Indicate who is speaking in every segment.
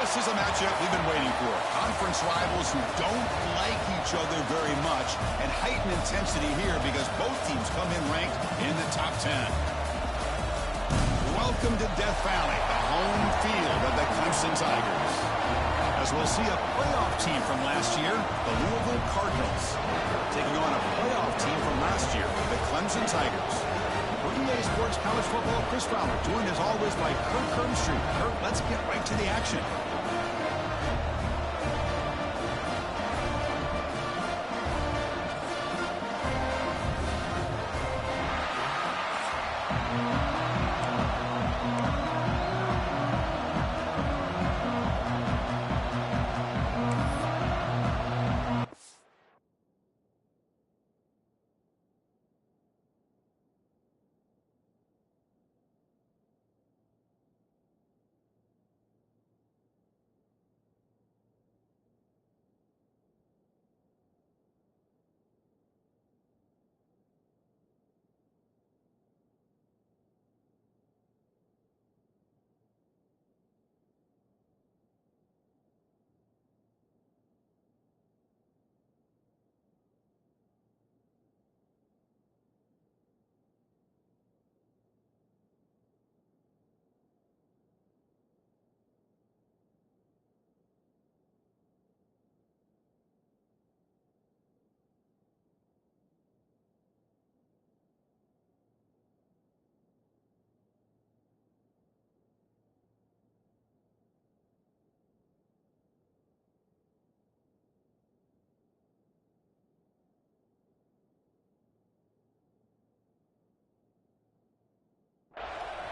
Speaker 1: This is a matchup we've been waiting for. Conference rivals who don't like each other very much, and heightened intensity here because both teams come in ranked in the top 10. Welcome to Death Valley, the home field of the Clemson Tigers. As we'll see a playoff team from last year, the Louisville Cardinals, taking on a playoff team from last year, the Clemson Tigers. For EA Sports College Football, Chris Fowler, joined as always by Kirk Herbstreit. Kirk, let's get right to the action.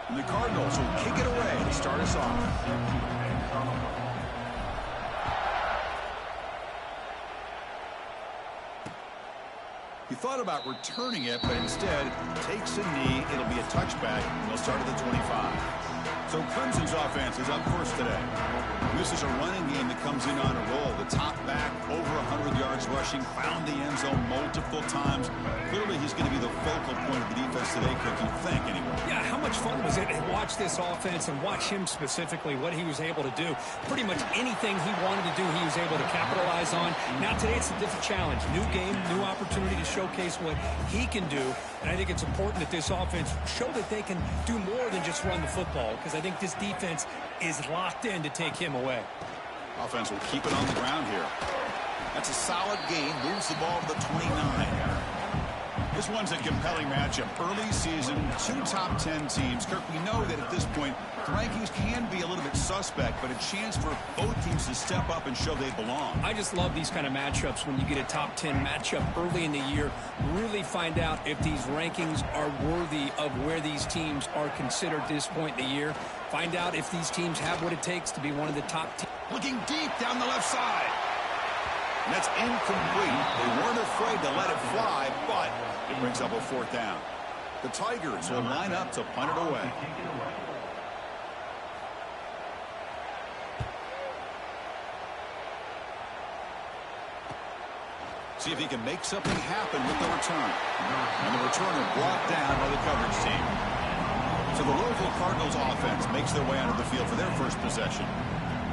Speaker 1: And the Cardinals will kick it away to start us off. He thought about returning it, but instead takes a knee. It'll be a touchback, and they'll start at the 25. So Clemson's offense is up first today. This is a running game that comes in on a roll. The top back, over 100 yards rushing, found the end zone multiple times. Clearly, he's going to be the focal point of the defense today, Kirk, you think, anyway.
Speaker 2: Yeah, how much fun was it to watch this offense and watch him specifically, what he was able to do. Pretty much anything he wanted to do, he was able to capitalize on. Now, today, it's a different challenge. New game, new opportunity to showcase what he can do. And I think it's important that this offense show that they can do more than just run the football, because I think this defense is locked in to take him away.
Speaker 1: Offense will keep it on the ground here. That's a solid gain. Moves the ball to the 29. This one's a compelling matchup. Early season, two top 10 teams. Kirk, we know that at this point, the rankings can be a little bit suspect, but a chance for both teams to step up and show they belong.
Speaker 2: I just love these kind of matchups when you get a top 10 matchup early in the year. Really find out if these rankings are worthy of where these teams are considered at this point in the year. Find out if these teams have what it takes to be one of the top teams.
Speaker 1: Looking deep down the left side. And that's incomplete. They weren't afraid to let it fly, but it brings up a fourth down. The Tigers will line up to punt it away. See if he can make something happen with the return. And the returner brought down by the coverage team. So the Louisville Cardinals offense makes their way onto the field for their first possession.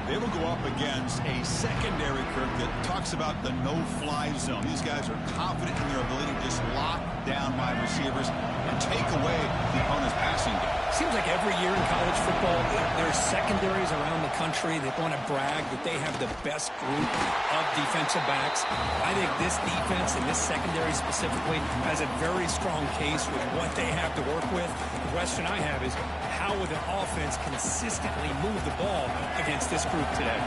Speaker 1: They will go up against a secondary, Kirk, that talks about the no-fly zone. These guys are confident in their ability to just lock down wide receivers and take away the opponent's passing game.
Speaker 2: Seems like every year in college football, there's secondaries around the country that want to brag that they have the best group of defensive backs. I think this defense and this secondary specifically has a very strong case with what they have to work with. The question I have is, how will the offense consistently move the ball against this group today?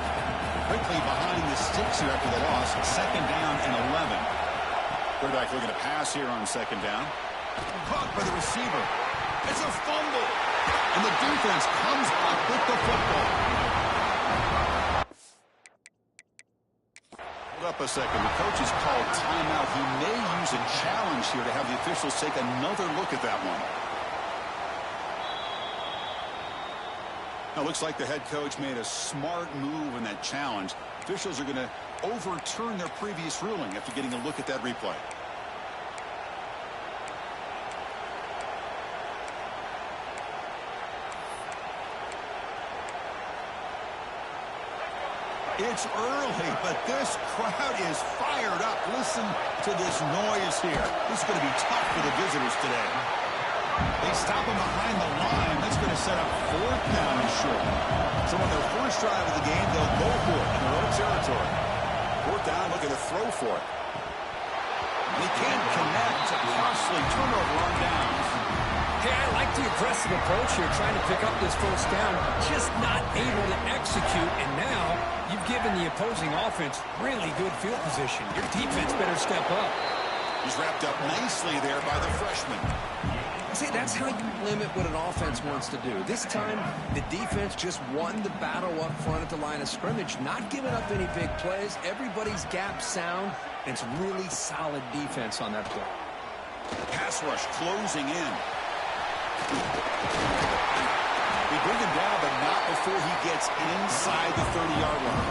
Speaker 1: Quickly behind the sticks here after the loss. Second down and 11. Quarterback looking to pass here on second down. Caught by the receiver. It's a fumble. And the defense comes up with the football. Hold up a second. The coach has called timeout. He may use a challenge here to have the officials take another look at that one. Now, looks like the head coach made a smart move in that challenge. Officials are going to overturn their previous ruling after getting a look at that replay. It's early, but this crowd is fired up. Listen to this noise here. This is going to be tough for the visitors today. They stop him behind the line. That's going to set up 4th down and short. So on their first drive of the game, they'll go for it in their own territory. 4th down, looking to throw for it. And he can't connect. A costly turnover on downs.
Speaker 2: Hey, I like the aggressive approach here, trying to pick up this first down, just not able to execute. And now you've given the opposing offense really good field position. Your defense better step up.
Speaker 1: He's wrapped up nicely there by the freshman.
Speaker 3: See, that's how you limit what an offense wants to do. This time, the defense just won the battle up front at the line of scrimmage, not giving up any big plays. Everybody's gap sound, and it's really solid defense on that play.
Speaker 1: Pass rush closing in. They bring him down, but not before he gets inside the 30-yard line.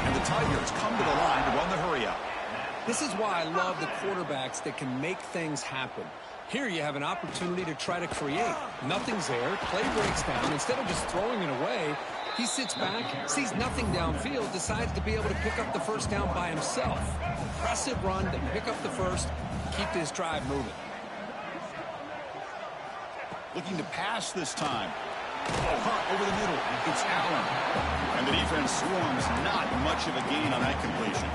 Speaker 1: And the Tigers come to the line to run the hurry up.
Speaker 2: This is why I love the quarterbacks that can make things happen. Here you have an opportunity to try to create. Nothing's there. Play breaks down. Instead of just throwing it away, he sits back, sees nothing downfield, decides to be able to pick up the first down by himself. Impressive run to pick up the first, keep this drive moving.
Speaker 1: Looking to pass this time. Hunt over the middle. It's Allen. And the defense swarms. Not much of a gain on that completion.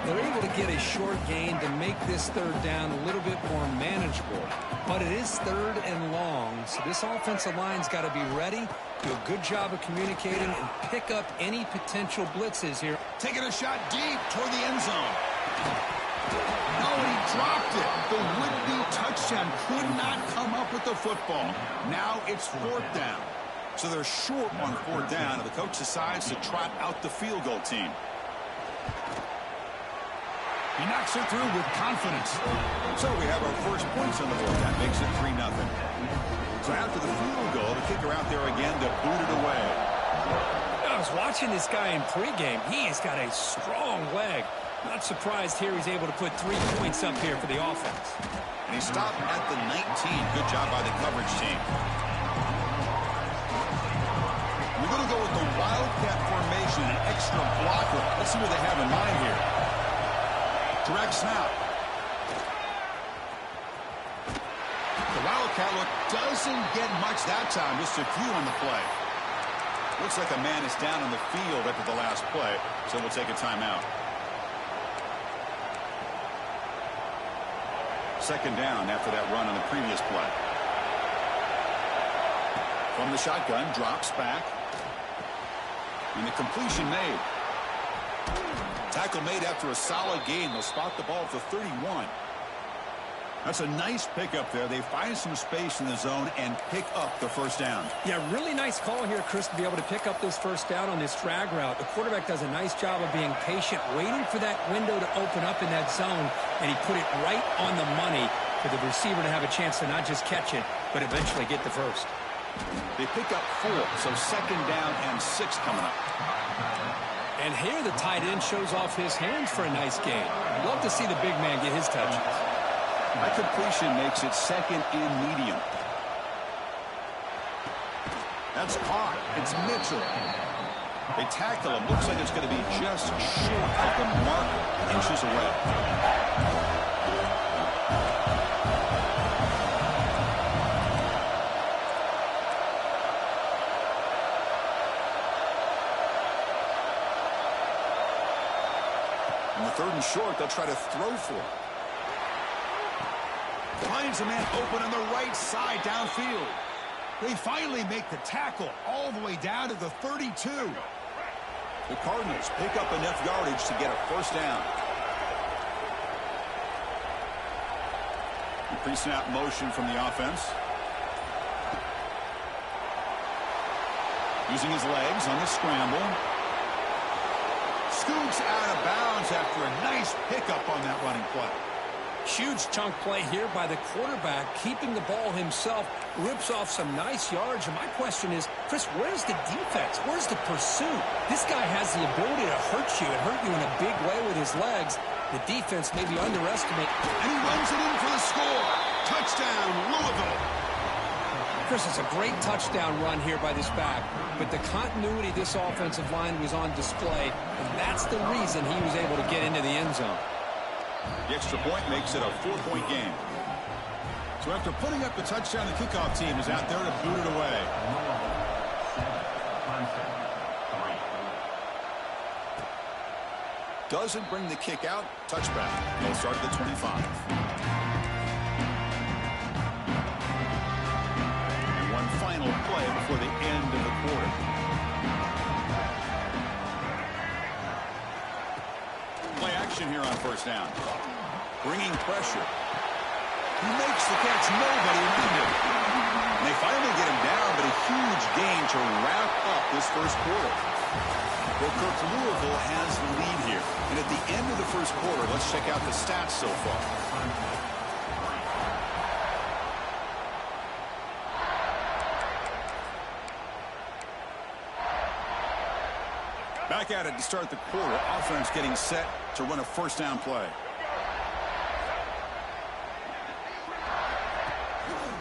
Speaker 2: They're able to get a short gain to make this 3rd down a little bit more manageable. But it is 3rd and long, so this offensive line's got to be ready, do a good job of communicating, and pick up any potential blitzes here.
Speaker 1: Taking a shot deep toward the end zone. No, he dropped it. The would-be touchdown could not come up with the football. Now it's 4th down. So they're short on 4th down, and the coach decides to trot out the field goal team. He knocks it through with confidence. So we have our first points on the board. That makes it 3-0. So after the field goal, the kicker out there again to boot it away.
Speaker 2: I was watching this guy in pregame. He has got a strong leg. Not surprised here he's able to put 3 points up here for the offense.
Speaker 1: And he stopped at the 19. Good job by the coverage team. We're going to go with the Wildcat formation, an extra blocker. Let's see what they have in mind here. Direct snap. The Wildcat look doesn't get much that time. Just a few on the play. Looks like a man is down on the field after the last play, so we'll take a timeout. 2nd down after that run on the previous play. From the shotgun, drops back. And the completion made. Tackle made after a solid gain. They'll spot the ball at the 31. That's a nice pickup there. They find some space in the zone and pick up the first down.
Speaker 2: Yeah, really nice call here, Chris, to be able to pick up this first down on this drag route. The quarterback does a nice job of being patient, waiting for that window to open up in that zone, and he put it right on the money for the receiver to have a chance to not just catch it, but eventually get the first.
Speaker 1: They pick up 4, so 2nd down and 6 coming up.
Speaker 2: And here the tight end shows off his hands for a nice gain. Love to see the big man get his touches.
Speaker 1: That completion makes it 2nd and medium. That's caught. It's Mitchell. They tackle him. Looks like it's going to be just short of the mark, inches away. On the 3rd and short, they'll try to throw for it. Finds a man open on the right side downfield. They finally make the tackle all the way down to the 32. The Cardinals pick up enough yardage to get a first down. Pre-snap motion from the offense. Using his legs on the scramble. Scoots out of bounds after a nice pickup on that running play.
Speaker 2: Huge chunk play here by the quarterback, keeping the ball himself, rips off some nice yards. And my question is, Chris, where's the defense? Where's the pursuit? This guy has the ability to hurt you and hurt you in a big way with his legs. The defense maybe underestimate.
Speaker 1: And he runs it in for the score. Touchdown, Louisville.
Speaker 2: Chris, it's a great touchdown run here by this back, but the continuity of this offensive line was on display, and that's the reason he was able to get into the end zone.
Speaker 1: The extra point makes it a 4-point game. So after putting up the touchdown, the kickoff team is out there to boot it away. Doesn't bring the kick out. Touchback. They'll start at the 25. And one final play before the end of the quarter. Play action here on first down. Bringing pressure. He makes the catch. Nobody around him. And they finally get him down, but a huge gain to wrap up this first quarter. Well, Kirk, Louisville has the lead here. And at the end of the first quarter, let's check out the stats so far. Back at it to start the quarter. Offense getting set to run a first down play.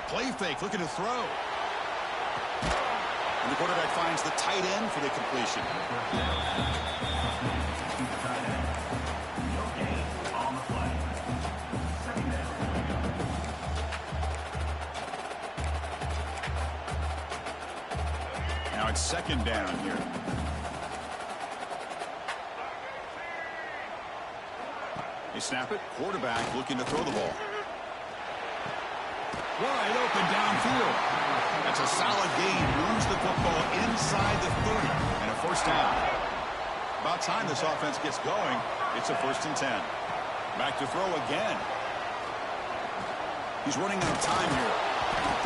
Speaker 1: Play fake, looking to throw. And the quarterback finds the tight end for the completion. Now it's second down here. They snap it. Quarterback looking to throw the ball. Wide open downfield. That's a solid gain. Moves the football inside the 30. And a first down. About time this offense gets going. It's a 1st and 10. Back to throw again. He's running out of time here.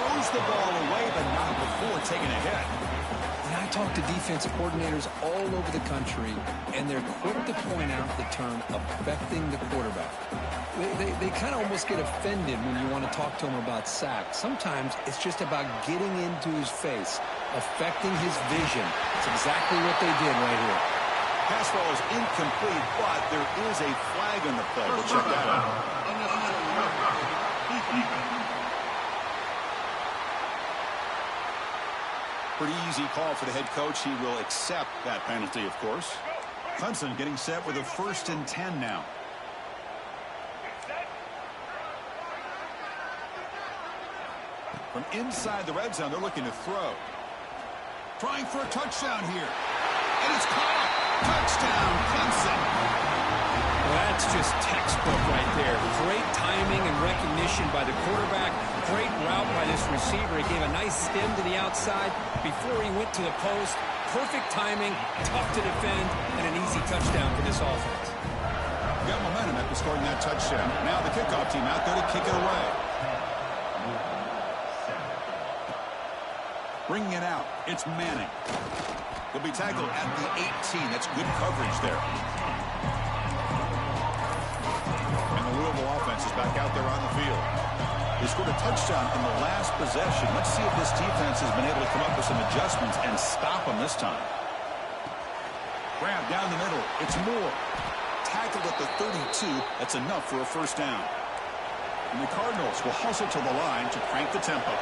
Speaker 1: Throws the ball away, but not before taking a hit.
Speaker 2: And I talk to defensive coordinators all over the country, and they're quick to point out the term affecting the quarterback. They kind of almost get offended when you want to talk to them about sacks. Sometimes it's just about getting into his face, affecting his vision. It's exactly what they did right here.
Speaker 1: Pass ball is incomplete, but there is a flag on the play. We'll check that out. Pretty easy call for the head coach. He will accept that penalty, of course. Clemson getting set with a 1st and 10 now. From inside the red zone, they're looking to throw. Trying for a touchdown here. And it's caught. Touchdown, Clemson.
Speaker 2: Well, that's just textbook right there. Great timing and recognition by the quarterback. Great route by this receiver. He gave a nice stem to the outside before he went to the post. Perfect timing, tough to defend, and an easy touchdown for this offense.
Speaker 1: Got momentum after scoring that touchdown. Now the kickoff team out there to kick it away. Bringing it out, it's Manning. He'll be tackled at the 18. That's good coverage there. And the Louisville offense is back out there on the field. They scored a touchdown in the last possession. Let's see if this defense has been able to come up with some adjustments and stop them this time. Grab down the middle. It's Moore. Tackled at the 32. That's enough for a first down. And the Cardinals will hustle to the line to crank the tempo.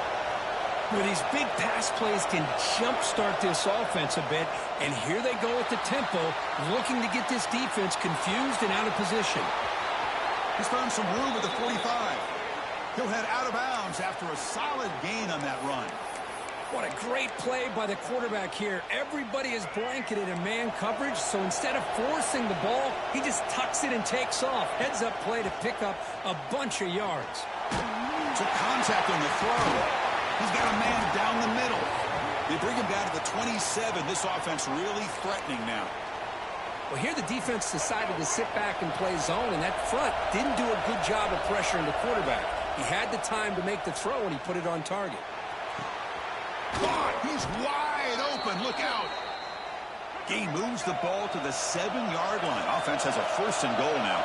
Speaker 2: Well, these big pass plays can jumpstart this offense a bit, and here they go at the tempo, looking to get this defense confused and out of position.
Speaker 1: He's found some room at the 45. He'll head out of bounds after a solid gain on that run.
Speaker 2: What a great play by the quarterback here. Everybody is blanketed in man coverage, so instead of forcing the ball, he just tucks it and takes off. Heads-up play to pick up a bunch of yards.
Speaker 1: Took contact on the throw. He's got a man down the middle. They bring him down to the 27. This offense really threatening now.
Speaker 2: Well, here the defense decided to sit back and play zone, and that front didn't do a good job of pressuring the quarterback. He had the time to make the throw, and he put it on target.
Speaker 1: God, he's wide open. Look out. He moves the ball to the 7-yard line. Offense has a 1st and goal now.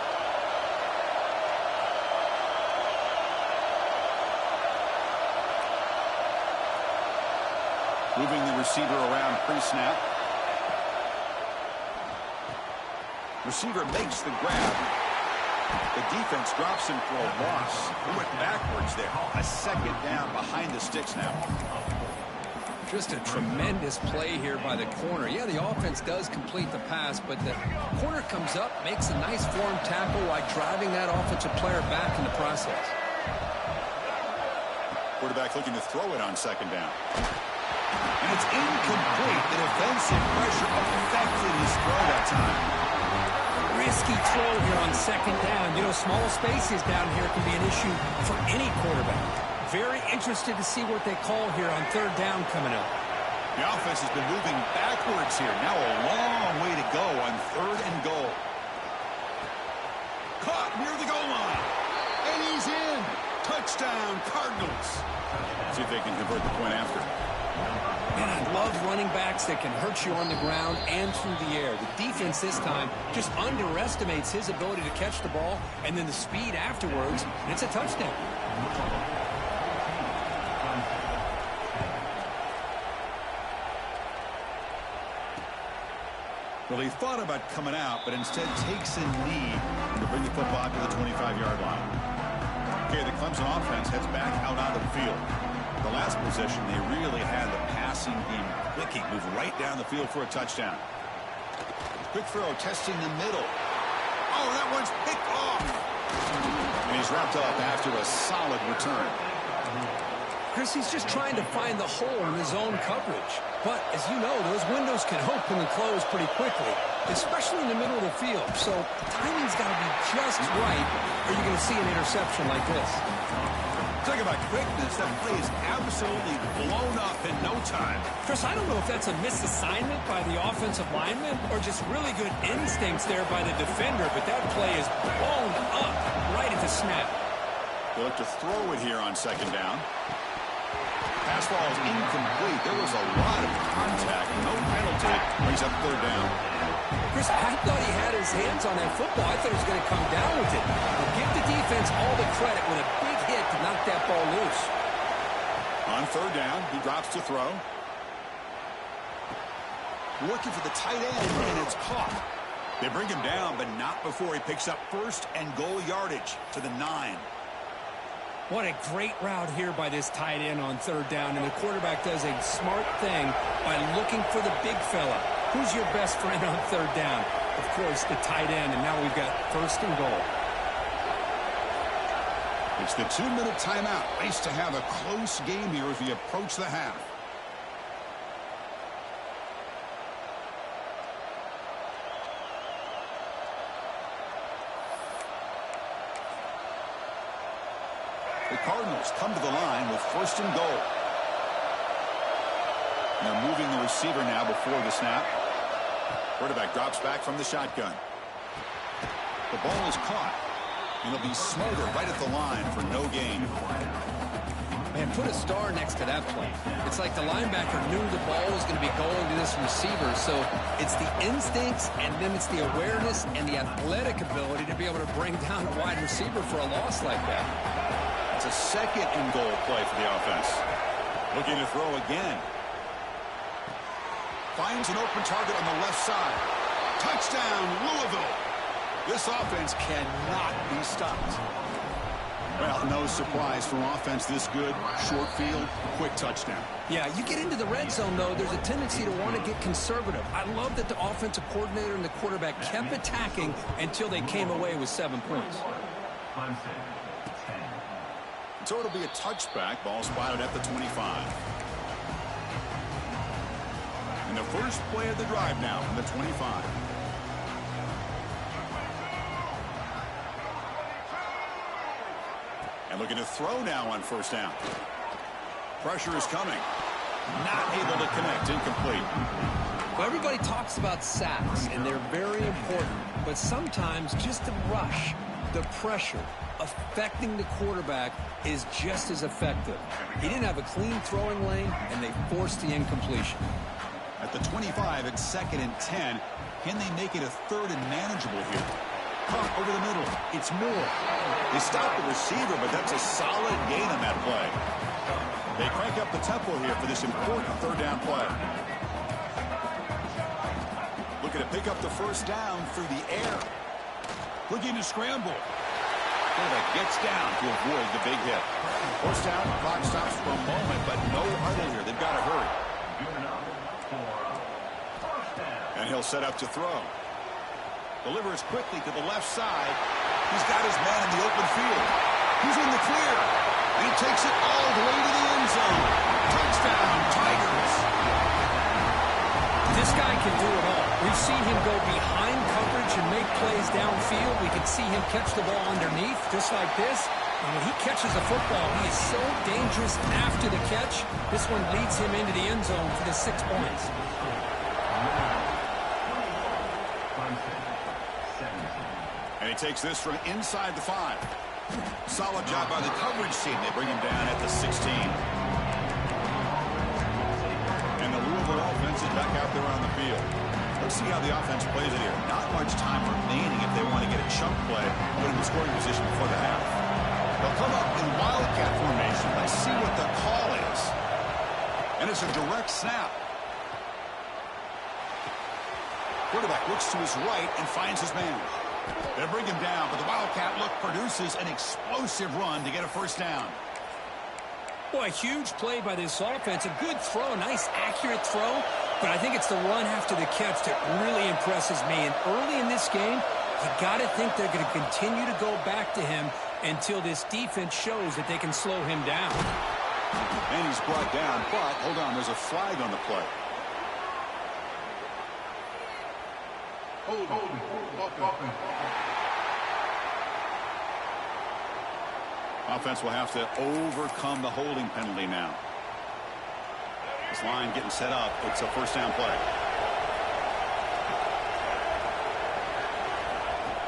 Speaker 1: Moving the receiver around pre-snap. Receiver makes the grab. The defense drops him for a loss. He went backwards there. A second down behind the sticks now.
Speaker 3: Just a tremendous play here by the corner. Yeah, the offense does complete the pass, but the corner comes up, makes a nice form tackle while driving that offensive player back in the process.
Speaker 1: Quarterback looking to throw it on second down. And it's incomplete. The defensive pressure affected his throw that time.
Speaker 2: Risky throw here on second down. You know, small spaces down here can be an issue for any quarterback. Very interested to see what they call here on third down coming up.
Speaker 1: The offense has been moving backwards here. Now a long way to go on third and goal. Caught near the goal line. And he's in. Touchdown, Cardinals. See if they can convert the point after.
Speaker 2: Man, I love running backs that can hurt you on the ground and through the air. The defense this time just underestimates his ability to catch the ball, and then the speed afterwards, and it's a touchdown.
Speaker 1: Well, he thought about coming out, but instead takes a knee to bring the football to the 25-yard line. Okay, the Clemson offense heads back out onto the field. The last possession, they really had the passing game clicking, moved right down the field for a touchdown. Quick throw, testing the middle. Oh, that one's picked off. And he's wrapped up after a solid return.
Speaker 3: Chris, he's just trying to find the hole in his own coverage. But, as you know, those windows can open and close pretty quickly, especially in the middle of the field. So, timing's got to be just right, or you're going to see an interception like this.
Speaker 1: Talk about quickness. That play is absolutely blown up in no time.
Speaker 2: Chris, I don't know if that's a misassignment by the offensive lineman or just really good instincts there by the defender, but that play is blown up right at the snap.
Speaker 1: They look to throw it here on second down. Pass ball is incomplete. There was a lot of contact. No penalty. Brings up third down.
Speaker 2: Chris, I thought he had his hands on that football. I thought he was going to come down with it. But give the defense all the credit with a big hit to knock that ball loose.
Speaker 1: On third down, he drops to throw. Looking for the tight end, and it's caught. They bring him down, but not before he picks up first and goal yardage to the 9.
Speaker 2: What a great route here by this tight end on third down, and the quarterback does a smart thing by looking for the big fella. Who's your best friend on third down? Of course, the tight end, and now we've got first and goal.
Speaker 1: It's the 2-minute timeout. Nice to have a close game here as we approach the half. The Cardinals come to the line with first and goal. They're moving the receiver now before the snap. Quarterback drops back from the shotgun. The ball is caught. And it'll be smothered right at the line for no gain.
Speaker 3: Man, put a star next to that play. It's like the linebacker knew the ball was going to be going to this receiver. So it's the instincts, and then it's the awareness and the athletic ability to be able to bring down a wide receiver for a loss like that.
Speaker 1: It's a second and goal play for the offense. Looking to throw again. Finds an open target on the left side. Touchdown, Louisville. This offense cannot be stopped. Well, no surprise from offense this good. Short field, quick touchdown.
Speaker 3: Yeah, you get into the red zone, though, there's a tendency to want to get conservative. I love that the offensive coordinator and the quarterback kept attacking until they came away with 7 points.
Speaker 1: So it'll be a touchback. Ball spotted at the 25. And the first play of the drive now from the 25. And looking to throw now on first down. Pressure is coming. Not able to connect. Incomplete.
Speaker 3: Well, everybody talks about sacks, and they're very important. But sometimes just the rush, the pressure, affecting the quarterback is just as effective. He didn't have a clean throwing lane, and they forced the incompletion.
Speaker 1: At the 25, it's second and 10. Can they make it a third and manageable here? Caught over the middle. It's Moore. They stop the receiver, but that's a solid gain on that play. They crank up the tempo here for this important third down play. Looking to pick up the first down through the air. Looking to scramble. Quarterback gets down to avoid the big hit. First down, clock stops for a moment, but no huddle here. They've got to hurry. And he'll set up to throw. Delivers quickly to the left side. He's got his man in the open field. He's in the clear. And he takes it all the way to the end zone. Touchdown, Tigers.
Speaker 2: This guy can do it all. We've seen him go behind coverage and make plays downfield. We can see him catch the ball underneath, just like this. And when he catches the football, he is so dangerous after the catch. This one leads him into the end zone for the 6 points.
Speaker 1: And he takes this from inside the 5. Solid job by the coverage team. They bring him down at the 16. And the Louisville offense is back out there on the field. Let's see how the offense plays it here. Not much time remaining if they want to get a chunk play, put in the scoring position before the half. They'll come up in wildcat formation. Let's see what the call is. And it's a direct snap. Quarterback looks to his right and finds his man. They bring him down, but the wildcat look produces an explosive run to get a first down.
Speaker 2: Boy, a huge play by this offense. A good throw, a nice accurate throw. But I think it's the run after the catch that really impresses me. And early in this game, you got to think they're going to continue to go back to him until this defense shows that they can slow him down.
Speaker 1: And he's brought down, but hold on, there's a flag on the play. Offense will have to overcome the holding penalty now. This line getting set up. It's a first down play.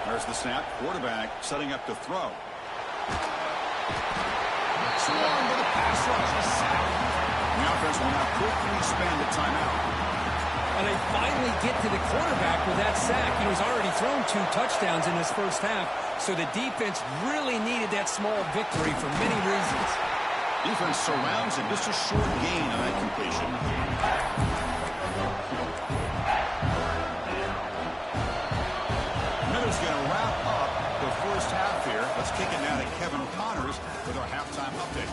Speaker 1: There's the snap. Quarterback setting up to throw. Swarmed with a pass rush. A sack. The offense will now quickly spend a timeout.
Speaker 2: And they finally get to the quarterback with that sack. He's already thrown 2 touchdowns in this first half, so the defense really needed that small victory for many reasons.
Speaker 1: Defense surrounds him. Just a short gain on that completion. Miller's going to wrap up the first half here. Let's kick it now to Kevin Connors with our halftime update.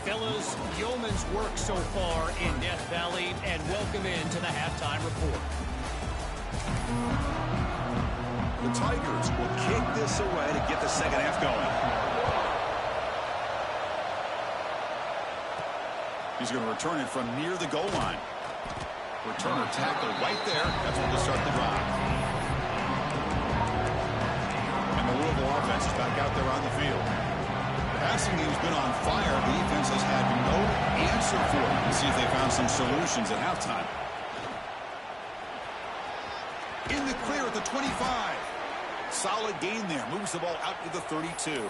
Speaker 4: Fellas, yeoman's work so far in Death Valley, and welcome into the halftime report.
Speaker 1: The Tigers will kick this away to get the second half going. He's going to return it from near the goal line. Returner tackle right there. That's when they'll start the drive. And the Louisville offense is back out there on the field. Passing game's been on fire. The defense has had no answer for it. Let's see if they found some solutions at halftime. In the clear at the 25. Solid gain there. Moves the ball out to the 32.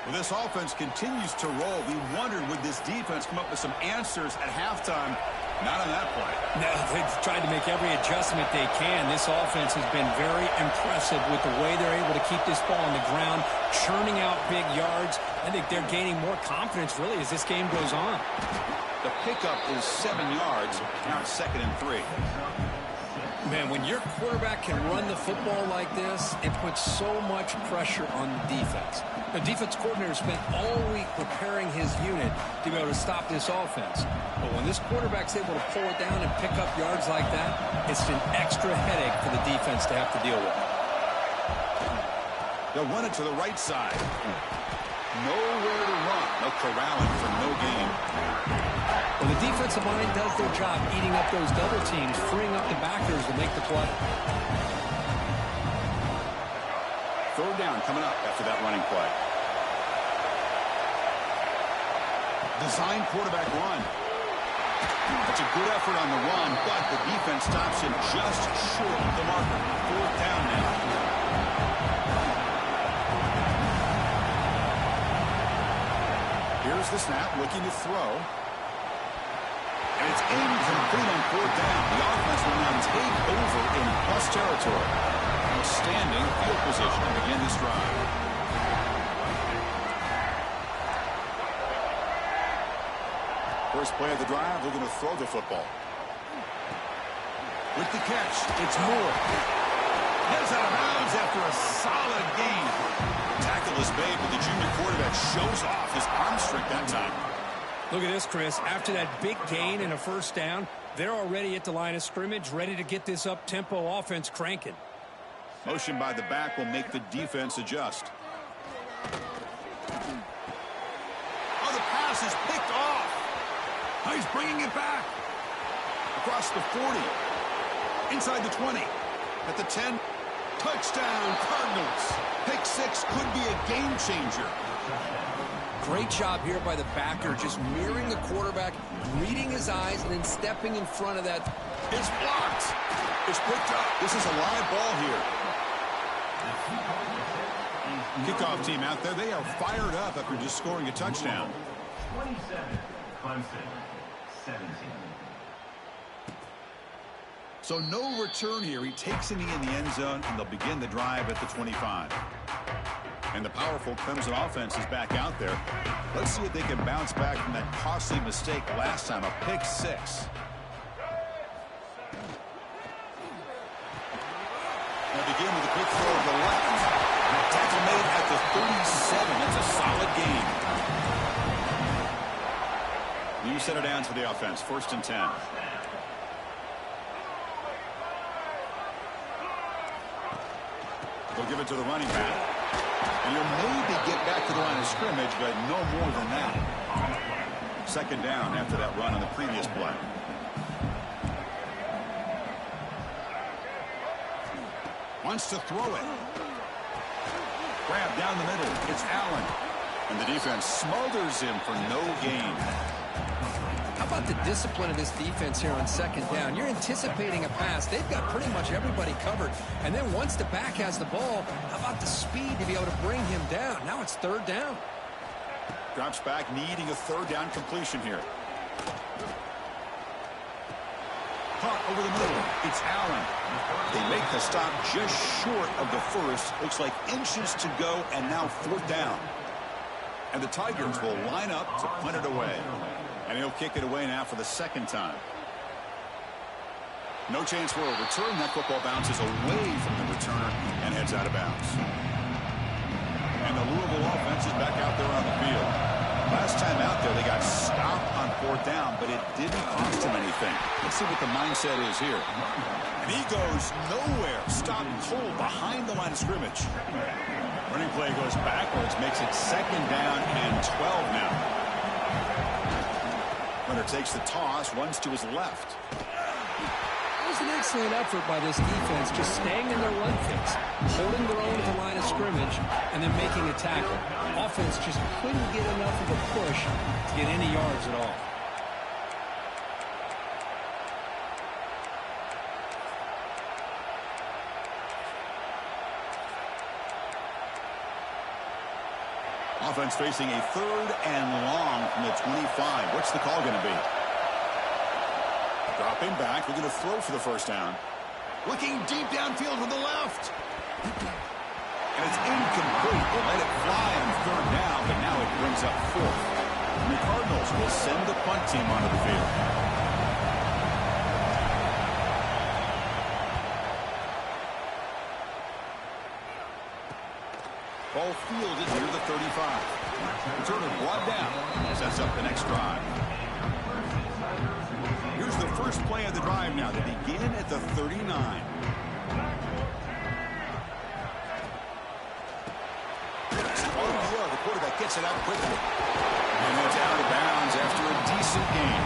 Speaker 1: Well, this offense continues to roll. We wondered, would this defense come up with some answers at halftime? Not on that play.
Speaker 2: No, they've tried to make every adjustment they can. This offense has been very impressive with the way they're able to keep this ball on the ground, churning out big yards. I think they're gaining more confidence, really, as this game goes on.
Speaker 1: The pickup is 7 yards. Now it's 2nd and 3.
Speaker 2: Man, when your quarterback can run the football like this, it puts so much pressure on the defense. The defense coordinator spent all week preparing his unit to be able to stop this offense. But when this quarterback's able to pull it down and pick up yards like that, it's an extra headache for the defense to have to deal with.
Speaker 1: They'll run it to the right side. Nowhere to run. They'll corral it for no gain.
Speaker 2: Well, the defensive line does their job eating up those double teams, freeing up the backers to make the play.
Speaker 1: 3rd down coming up after that running play. Design quarterback run. That's a good effort on the run, but the defense stops him just short of the marker. 4th down now. Here's the snap, looking to throw. And it's incomplete on 4th down. The offense will now take over in plus territory. Outstanding field position to begin this drive. First play of the drive, they're going to throw the football. With the catch, it's Moore. Gets out of bounds after a solid gain. Tackle tackle is made, but the junior quarterback shows off his arm strength that time.
Speaker 2: Look at this, Chris. After that big gain and a first down, they're already at the line of scrimmage, ready to get this up-tempo offense cranking.
Speaker 1: Motion by the back will make the defense adjust. Oh, the pass is picked off. Oh, he's bringing it back. Across the 40. Inside the 20. At the 10. Touchdown, Cardinals. Pick 6 could be a game changer.
Speaker 3: Great job here by the backer, just mirroring the quarterback, reading his eyes, and then stepping in front of that.
Speaker 1: It's blocked. It's picked up. This is a live ball here. Kickoff team out there. They are fired up after just scoring a touchdown.
Speaker 5: 27, Clemson, 17.
Speaker 1: So no return here. He takes it in the end zone, and they'll begin the drive at the 25. And the powerful Clemson offense is back out there. Let's see if they can bounce back from that costly mistake last time, a pick 6. Now begin with a quick throw to the left. Tackle made at the 37. That's a solid gain. New set of downs for the offense. 1st and 10. They'll give it to the running back. And you'll maybe get back to the line of scrimmage, but no more than that. 2nd down after that run on the previous play. Wants to throw it. Grab down the middle. It's Allen. And the defense smothers him for no gain.
Speaker 3: How about the discipline of this defense here on 2nd down? You're anticipating a pass. They've got pretty much everybody covered. And then once the back has the ball, how about the speed to be able to bring him down? Now it's 3rd down.
Speaker 1: Drops back, needing a 3rd down completion here. Caught over the middle. It's Allen. They make the stop just short of the first. Looks like inches to go, and now 4th down. And the Tigers will line up to punt it away. And he'll kick it away now for the 2nd time. No chance for a return. That football bounces away from the returner and heads out of bounds. And the Louisville offense is back out there on the field. Last time out there, they got stopped on 4th down, but it didn't cost them anything. Let's see what the mindset is here. And he goes nowhere. Stopped cold behind the line of scrimmage. Running play goes backwards, makes it 2nd down and 12 now. Runner takes the toss, runs to his left.
Speaker 3: It was an excellent effort by this defense, just staying in their run fix, holding their own at the line of scrimmage, and then making a tackle. Offense just couldn't get enough of a push to get any yards at all.
Speaker 1: Offense facing a 3rd and long from the 25. What's the call going to be? Dropping back. We're going to throw for the 1st down. Looking deep downfield to the left. And it's incomplete. They let it fly on 3rd down, but now it brings up 4th. And the Cardinals will send the punt team onto the field. Ball fielded near the 35. Returner brought down. Sets up the next drive. Here's the first play of the drive now. They begin at the 39. The quarterback gets it out quickly. And it's out of bounds after a decent gain.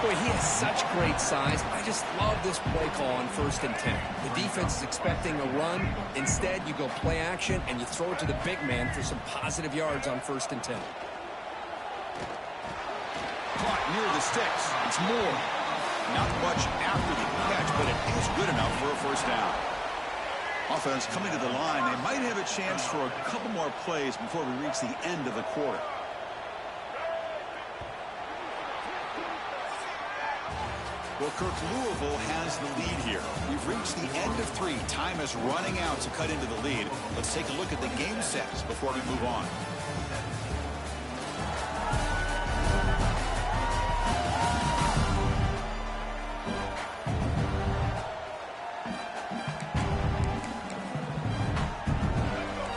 Speaker 3: Boy, he has such great size. I just love this play call on 1st and 10. The defense is expecting a run. Instead, you go play action, and you throw it to the big man for some positive yards on 1st and 10.
Speaker 1: Caught near the sticks. It's Moore. Not much after the catch, but it is good enough for a 1st down. Offense coming to the line. They might have a chance for a couple more plays before we reach the end of the quarter. Well, Kirk, Louisville has the lead here. We've reached the end of 3. Time is running out to cut into the lead. Let's take a look at the game sets before we move on.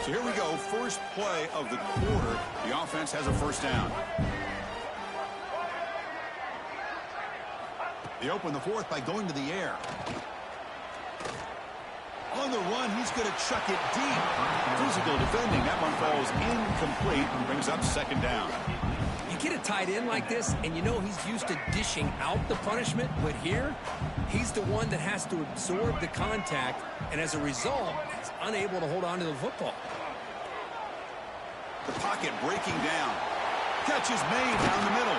Speaker 1: So here we go, first play of the quarter, the offense has a first down. They open the fourth by going to the air. On the run, he's going to chuck it deep. Physical defending. That one falls incomplete and brings up second down.
Speaker 3: You get a tight end like this, and you know he's used to dishing out the punishment, but here, he's the one that has to absorb the contact, and as a result, he's unable to hold on to the football.
Speaker 1: The pocket breaking down. Catch is made down the middle.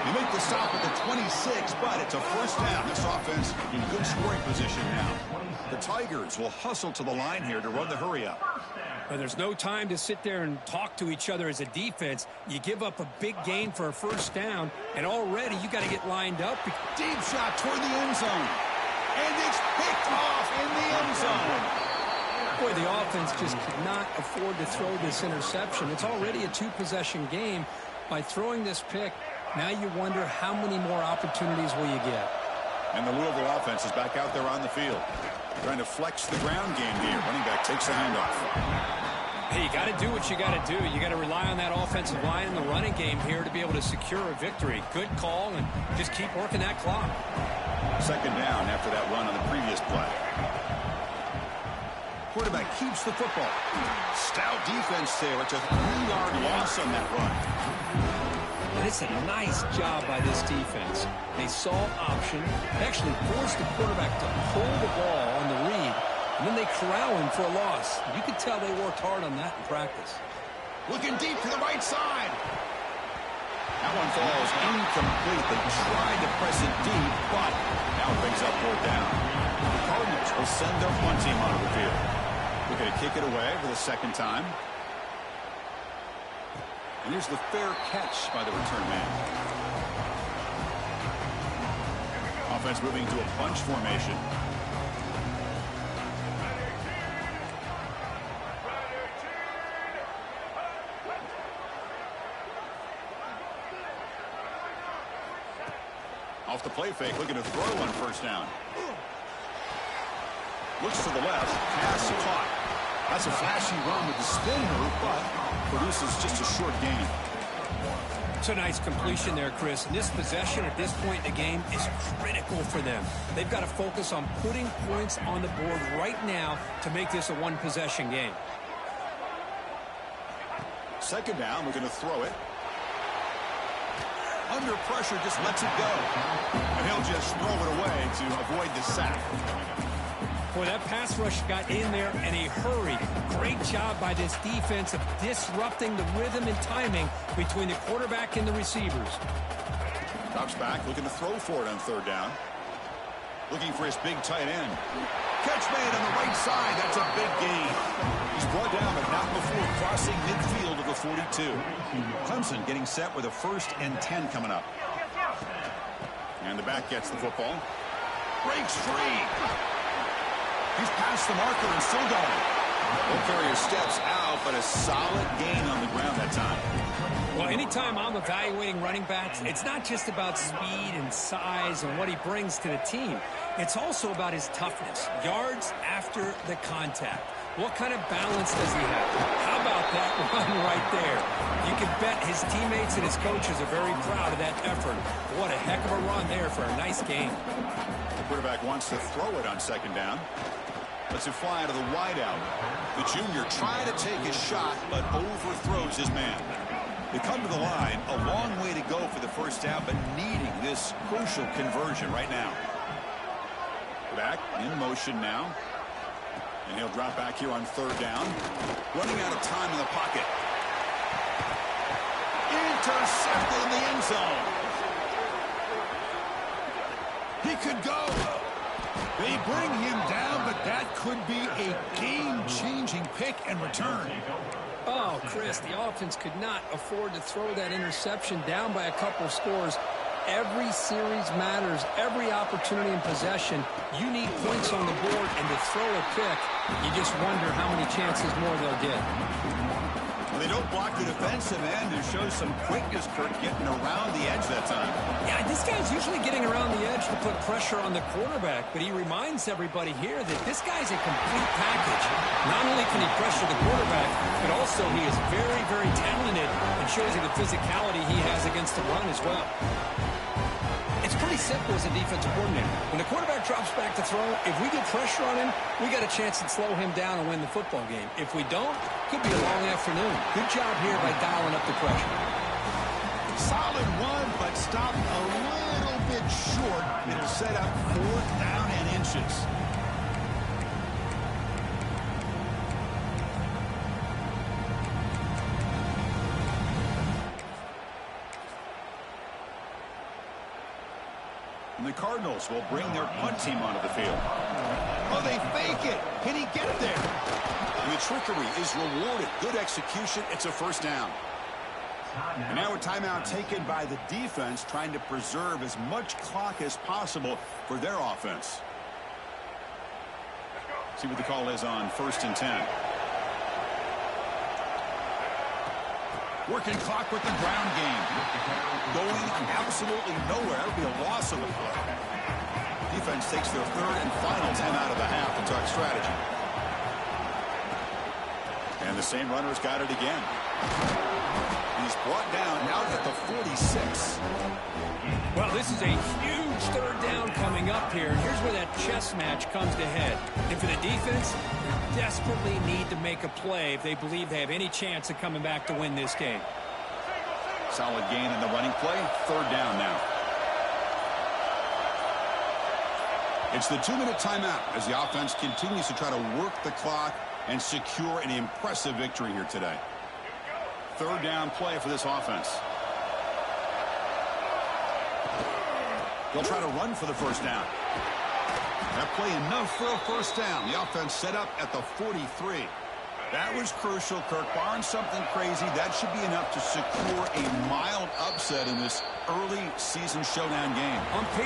Speaker 1: You make the stop at the 26, but it's a first down. This offense in good scoring position now. The Tigers will hustle to the line here to run the hurry-up.
Speaker 2: Well, there's no time to sit there and talk to each other as a defense. You give up a big gain for a first down, and already you got to get lined up.
Speaker 1: Deep shot toward the end zone. And it's picked off in the end zone.
Speaker 2: Boy, the offense just could not afford to throw this interception. It's already a two-possession game. By throwing this pick, now you wonder how many more opportunities will you get.
Speaker 1: And the Louisville offense is back out there on the field. Trying to flex the ground game here. Running back takes the handoff.
Speaker 2: Hey, you got to do what you got to do. You got to rely on that offensive line in the running game here to be able to secure a victory. Good call, and just keep working that clock.
Speaker 1: Second down after that run on the previous play. Quarterback keeps the football. Stout defense there. It's a 3-yard loss on that run.
Speaker 2: And it's a nice job by this defense. They saw option, actually forced the quarterback to hold the ball on the read, and then they corral him for a loss. You could tell they worked hard on that in practice.
Speaker 1: Looking deep to the right side. That one falls incomplete. They tried to press it deep, but now it brings up fourth down. The Cardinals will send their punt team onto the field. They're going to kick it away for the second time. And here's the fair catch by the return man. Offense moving to a bunch formation. Off the play fake, looking to throw on first down. Looks to the left, pass caught. That's a flashy run with the spin move, but produces just a short gain.
Speaker 2: It's a nice completion there, Chris. And this possession at this point in the game is critical for them. They've got to focus on putting points on the board right now to make this a one-possession game.
Speaker 1: Second down, we're going to throw it. Under pressure, just lets it go. And he'll just throw it away to avoid the sack.
Speaker 2: Boy, that pass rush got in there in a hurry. Great job by this defense of disrupting the rhythm and timing between the quarterback and the receivers.
Speaker 1: Drops back, looking to throw for it on third down. Looking for his big tight end. Catch made on the right side. That's a big gain. He's brought down, but not before crossing midfield of the 42. Clemson getting set with a 1st and 10 coming up. And the back gets the football. Breaks free. He's past the marker and still going. Will carrier steps out, but a solid gain on the ground that time.
Speaker 2: Well, anytime I'm evaluating running backs, it's not just about speed and size and what he brings to the team. It's also about his toughness, yards after the contact. What kind of balance does he have? How about that run right there? You can bet his teammates and his coaches are very proud of that effort. What a heck of a run there for a nice game.
Speaker 1: The quarterback wants to throw it on second down. Lets it fly to the wideout. The junior trying to take his shot, but overthrows his man. They come to the line, a long way to go for the first down, but needing this crucial conversion right now. Back in motion now. And he'll drop back here on third down. Running out of time in the pocket. Intercepted in the end zone. He could go. They bring him down, but that could be a game-changing pick and return.
Speaker 2: Oh, Chris, the offense could not afford to throw that interception down by a couple of scores. Every series matters. Every opportunity in possession. You need points on the board, and to throw a pick, you just wonder how many chances more they'll get.
Speaker 1: Well, they don't block the defensive end, who shows some quickness, Kirk, getting around the edge that time.
Speaker 2: Yeah, this guy's usually getting around the edge to put pressure on the quarterback, but he reminds everybody here that this guy's a complete package. Not only can he pressure the quarterback, but also he is very, very talented and shows you the physicality he has against the run as well. It's pretty simple as a defensive coordinator. When the quarterback drops back to throw, if we get pressure on him, we got a chance to slow him down and win the football game. If we don't, it could be a long afternoon. Good job here by dialing up the pressure.
Speaker 1: Solid run, but stopped a little bit short. It'll set up 4th down and inches. And the Cardinals will bring their punt team onto the field. Oh, they fake it. Can he get there? And the trickery is rewarded. Good execution. It's a 1st down. And now a timeout taken by the defense, trying to preserve as much clock as possible for their offense. See what the call is on 1st and 10. Working clock with the ground game. Going absolutely nowhere. It'll be a loss of the play. Defense takes their 3rd and final 10 out of the half to talk strategy. And the same runner's got it again. He's brought down out at the 46.
Speaker 2: Well, this is a huge 3rd down coming up here. And here's where that chess match comes to head. And for the defense, they desperately need to make a play if they believe they have any chance of coming back to win this game.
Speaker 1: Solid gain in the running play. 3rd down now. It's the 2-minute timeout as the offense continues to try to work the clock and secure an impressive victory here today. 3rd down play for this offense. They'll try to run for the 1st down. That play enough for a 1st down. The offense set up at the 43. That was crucial, Kirk. Barring something crazy, that should be enough to secure a mild upset in this early season showdown game.
Speaker 2: On paper,